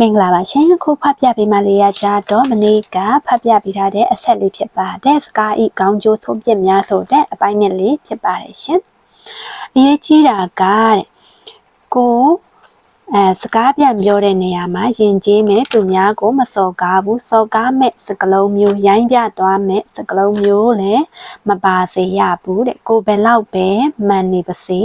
မင်္ဂလာပါရှင်ခုဖတ်ပြပေးမှလေးရကြတော့မနေ့ကဖတ်ပြပေးထားတဲ့အဆက်လေးဖြစ်ပါတယ်စကားဤကောင်းကျိုးဆုံးပြများဆိုတဲ့အပိုင်းနဲ့လေးဖြစ်ပါတယ်ရှင်အရေးကြီးတာကတဲ့ကိုစကားပြန်ပြောတဲ့နေရာမှာယဉ်ကျေးမဲ့သူများကိုမစော်ကားဘူးစော်ကားမဲ့စကားလုံးမျိုးရိုင်းပြသွားမဲ့စကားလုံးမျိုးလည်းမပါစေရဘူးတဲ့ကိုဘယ်လောက်ပဲမှန်နေပါစေ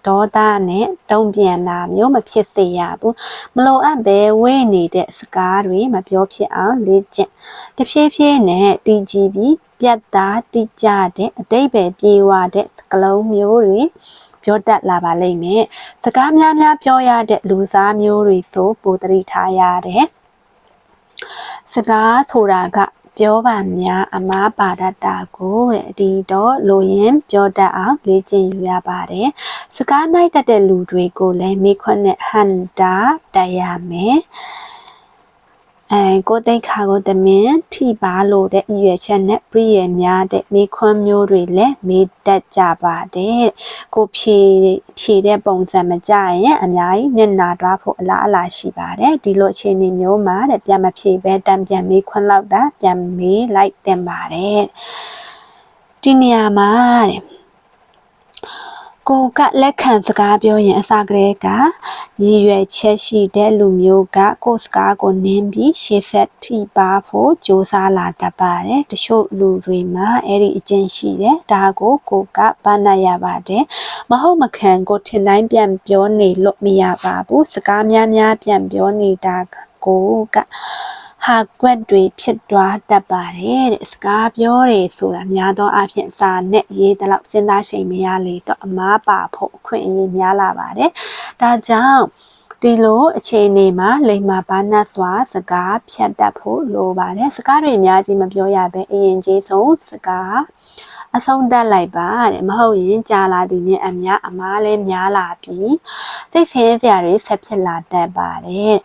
ဒေါသနဲ့တုံ့ပြန်တာမျိုးမဖြစ်စေရဘူးမလိုအပ်ပဲဝေ့နေတဲ့စကားတွေမပြောဖြစ်အောင်လေ့ကျင့်တဖြည်းဖြည်းနဲ့တည်ကြည်ပြီးပြတ်သားတိကျတဲ့အတိတ်ပဲပြေဝတဲ့စကားလုံးမျိုးတွေပြောတတ်လာပါလိမ့်မယ်စကားများများပြောရတဲ့လူစားမျိုးတွေဆိုပိုသတိထားရတယ်စကားဆိုတာကပြောပါများအမားပါတတ်တာကိုတဲ့ဒီတော့လိုရင်းပြောတတ်အောင်လေ့ကျင့်ယူရပါတယ်စကားနိုင်တတ်တဲ့လူတွေကိုလည်းမိခွန်းနဲ့ဟန်တာတက်ရမယ်ကိုသိခါကိုတမင်ထိပါလို့တဲ့ရွယ်ချက်နဲ့ပြည်ရများတဲ့မိခွန်းမျိုးတွေလည်းမေးတတ်ကြပါတယ်ကိုဖြေတဲ့ပုံစံမကြရင်အများကြီးနစ်နာသွားဖို့အလားအလာရှိပါတယ်ဒီလိုအခြေအနေမျိုးမှာတဲ့ပြန်မဖြေပဲတံပြန်မိခွန်းလောက်တာပြန်မေးလိုက်တင်ပါတယ်ဒီနေရာမှာတဲ့ကိုကလက်ခံစကားပြောရင်အစကတည်းကရည်ရွယ်ချက်ရှိတဲ့လူမျိုးကကိုစကားကိုနင်းပြီးရှေ့ဆက်ထိပါဖို့ကြိုးစားလာတတ်ပါတယ်တချို့လူတွေမှာအဲ့ဒီအကျင့်ရှိတယ်ဒါကိုကပါနိုင်ရပါတယ်မဟုတ်မခံကိုထင်တိုင်းပြန်ပြောနေလို့မရပါဘူးစကားများပြန်ပြောနေတာကိုကဟာကွက်တွေဖြစ်သွားတတ်ပါတယ်တဲ့စကားပြောတယ်ဆိုတာများသောအားဖြင့်စာနဲ့ရေးတလောက်စဉ်းစားချိန်မရလေတော့အမားပါဖို့အခွင့်အရေးများလာပါတယ်ဒါကြောင့်ဒီလိုအခြေအနေမှာလိမ္မာပါနတ်စွာစကားဖြတ်တတ်ဖို့လိုပါတယ်စကားတွေအများကြီးမပြောရပဲအရင်ကြီးဆုံးစကားအဆုံးသတ်လိုက်ပါတဲ့မဟုတ်ရင်ကြာလာသည်နဲ့အမားလည်းများလာပြီးစိတ်ဆင်းရဲတွေဆက်ဖြစ်လာတတ်ပါတယ်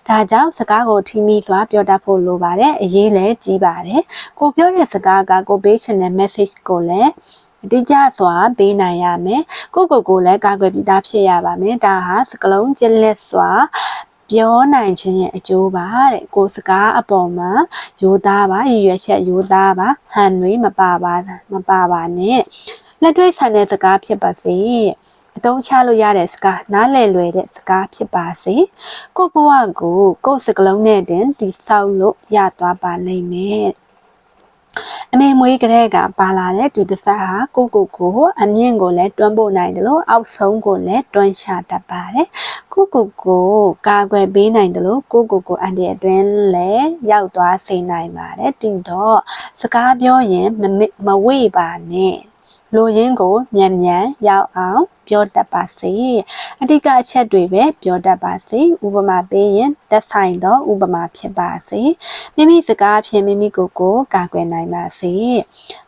ဒါကြောင့်စကားကိုထိမိစွာပြောတတ်ဖို့လိုပါတယ်အရေးလည်းကြီးပါတယ်ကိုပြောတဲ့စကားကကိုပေးချင်တဲ့ message ကိုလည်းအတိအကျစွာပေးနိုင်ရမယ်ကိုလည်းကာကွယ်ပြီးသားဖြစ်ရပါမယ်ဒါဟာစကလုံးကျလက်စွာပြောနိုင်ခြင်းရဲ့အကျိုးပါတဲ့ကိုစကားအပေါ်မှာရိုးသားပါရည်ရွယ်ချက်ရိုးသားပါဟန်တွေမပါပါနဲ့လက်တွေ့ဆန်တဲ့စကားဖြစ်ပါစေအသုံးချလို့ရတဲ့စကားနားလည်လွယ်တဲ့စကားဖြစ်ပါစေကိုဘဝကိုစကလုံးနဲ့တင်တိဆောက်လို့ရသွားပါလိမ့်မယ်အမေမွေးကလေးကပါလာတဲ့ဒီပစက်ဟာကိုအမြင့်ကိုလည်းတွန်းပို့နိုင်တယ်လို့အောက်ဆုံးကိုလည်းတွန်းချတတ်ပါတယ်ကိုကာကွယ်ပေးနိုင်တယ်လို့ကိုအန်ဒီအတွင်းလည်းရောက်သွားစေနိုင်ပါတယ်တင်တော့စကားပြောရင်မဝေ့ပါနဲ့လိုရင်းကိုမြန်ရောက်အောင်ပြောတတ်ပါစေအဓိကအချက်တွေပဲပြောတတ်ပါစေဥပမာပေးရင်သက်ဆိုင်သောဥပမာဖြစ်ပါစေမိမိစကားဖြင့်မိမိကိုကာကွယ်နိုင်ပါစေ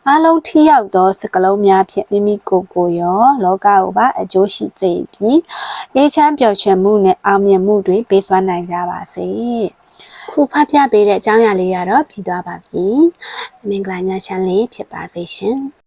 အားလုံးထိရောက်သောစကားလုံးများဖြင့်မိမိကိုရောလောကကိုပါအကျိုးရှိစေပြီးအေးချမ်းပျော်ရွှင်မှုနဲ့အောင်မြင်မှုတွေပေးစွမ်းနိုင်ကြပါစေခုဖတ်ပြပေးတဲ့အကြောင်းအရာလေးကတော့ပြီးသွားပါပြီမင်္ဂလာညချမ်းလေးဖြစ်ပါစေရှင်